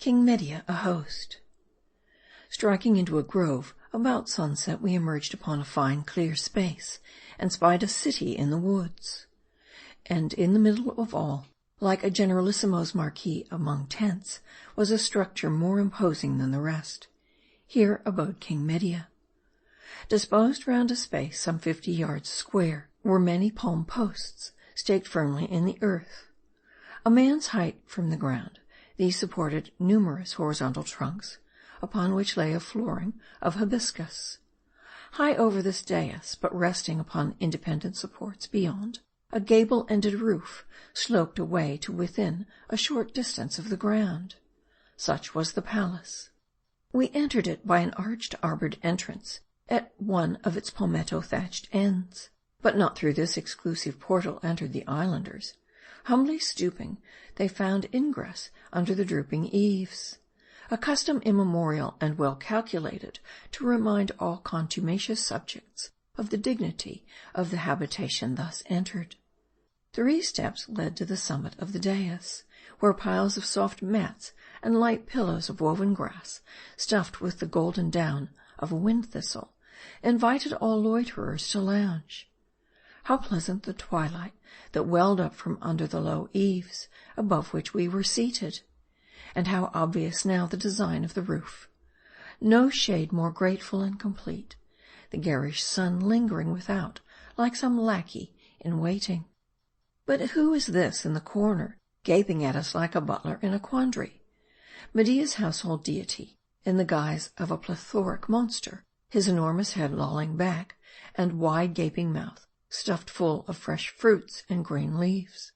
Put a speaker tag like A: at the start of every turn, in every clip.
A: King Medea a host. Striking into a grove, about sunset we emerged upon a fine clear space, and spied a city in the woods. And in the middle of all, like a generalissimo's marquee among tents, was a structure more imposing than the rest. Here abode King Medea. Disposed round a space some 50 yards square were many palm posts, staked firmly in the earth. A man's height from the ground, these supported numerous horizontal trunks, upon which lay a flooring of hibiscus. High over this dais, but resting upon independent supports beyond, a gable-ended roof sloped away to within a short distance of the ground. Such was the palace. We entered it by an arched arbored entrance at one of its palmetto-thatched ends. But not through this exclusive portal entered the islanders. Humbly stooping, they found ingress under the drooping eaves. A custom immemorial and well calculated to remind all contumacious subjects of the dignity of the habitation thus entered. 3 steps led to the summit of the dais, where piles of soft mats and light pillows of woven grass, stuffed with the golden down of a wind thistle, invited all loiterers to lounge. How pleasant the twilight that welled up from under the low eaves, above which we were seated! And how obvious now the design of the roof. No shade more grateful and complete, the garish sun lingering without, like some lackey in waiting. But who is this in the corner, gaping at us like a butler in a quandary? Medea's household deity, in the guise of a plethoric monster, his enormous head lolling back, and wide gaping mouth stuffed full of fresh fruits and green leaves.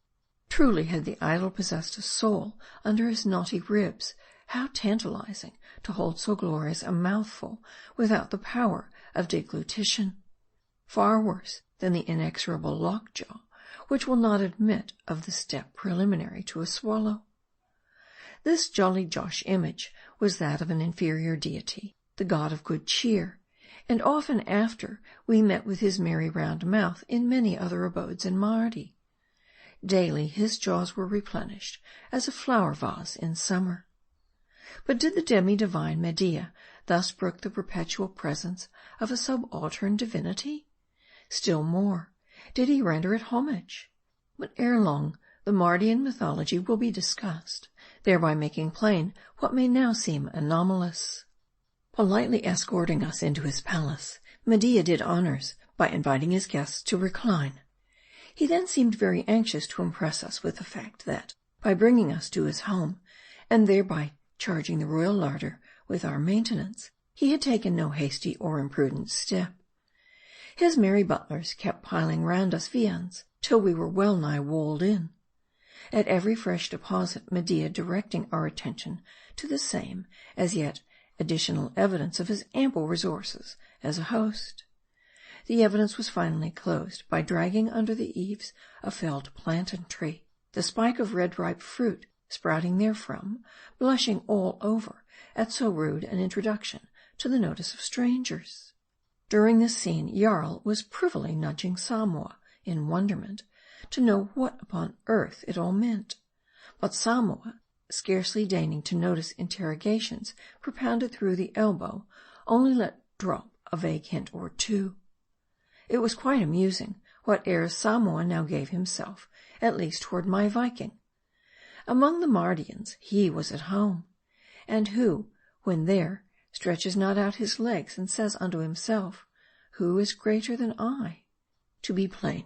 A: Truly had the idol possessed a soul under his knotty ribs. How tantalizing to hold so glorious a mouthful without the power of deglutition. Far worse than the inexorable lockjaw, which will not admit of the step preliminary to a swallow. This jolly Josh image was that of an inferior deity, the god of good cheer, and often after we met with his merry round mouth in many other abodes in Mardi. Daily his jaws were replenished as a flower vase in summer. But did the demi-divine Medea thus brook the perpetual presence of a subaltern divinity? Still more, did he render it homage? But ere long the Mardian mythology will be discussed, thereby making plain what may now seem anomalous. Politely escorting us into his palace, Medea did honors by inviting his guests to recline. He then seemed very anxious to impress us with the fact that, by bringing us to his home, and thereby charging the royal larder with our maintenance, he had taken no hasty or imprudent step. His merry butlers kept piling round us viands, till we were well nigh walled in. At every fresh deposit, Medea directing our attention to the same, as yet additional evidence of his ample resources as a host. The evidence was finally closed by dragging under the eaves a felled plantain tree, the spike of red ripe fruit sprouting therefrom, blushing all over at so rude an introduction to the notice of strangers. During this scene, Jarl was privily nudging Samoa in wonderment to know what upon earth it all meant. But Samoa, scarcely deigning to notice interrogations propounded through the elbow, only let drop a vague hint or two. It was quite amusing what airs Samoa now gave himself, at least toward my Viking. Among the Mardians he was at home, and who, when there, stretches not out his legs and says unto himself, "Who is greater than I?" To be plain,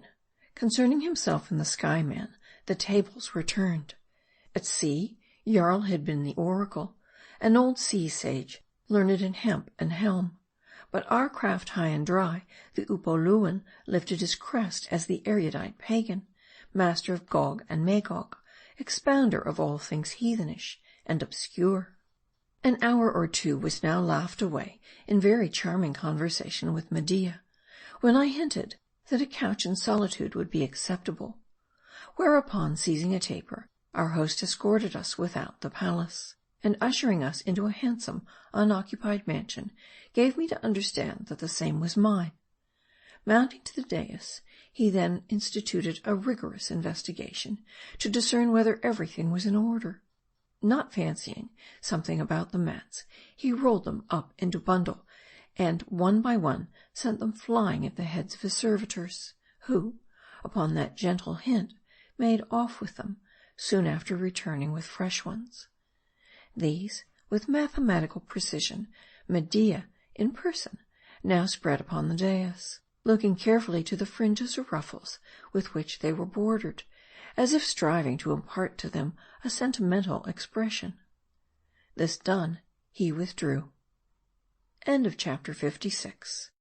A: concerning himself and the Skyman, the tables were turned. At sea, Jarl had been the oracle, an old sea sage, learned in hemp and helm. But our craft high and dry, the Upoluan lifted his crest as the erudite pagan, master of Gog and Magog, expounder of all things heathenish and obscure. An hour or two was now laughed away in very charming conversation with Medea, when I hinted that a couch in solitude would be acceptable. Whereupon, seizing a taper, our host escorted us without the palace, and ushering us into a handsome, unoccupied mansion, gave me to understand that the same was mine. Mounting to the dais, he then instituted a rigorous investigation to discern whether everything was in order. not fancying something about the mats, he rolled them up into a bundle, and one by one sent them flying at the heads of his servitors, who, upon that gentle hint, made off with them, soon after returning with fresh ones. These, with mathematical precision, Medea, in person, now spread upon the dais, looking carefully to the fringes or ruffles with which they were bordered, as if striving to impart to them a sentimental expression. This done, he withdrew. End of chapter 56.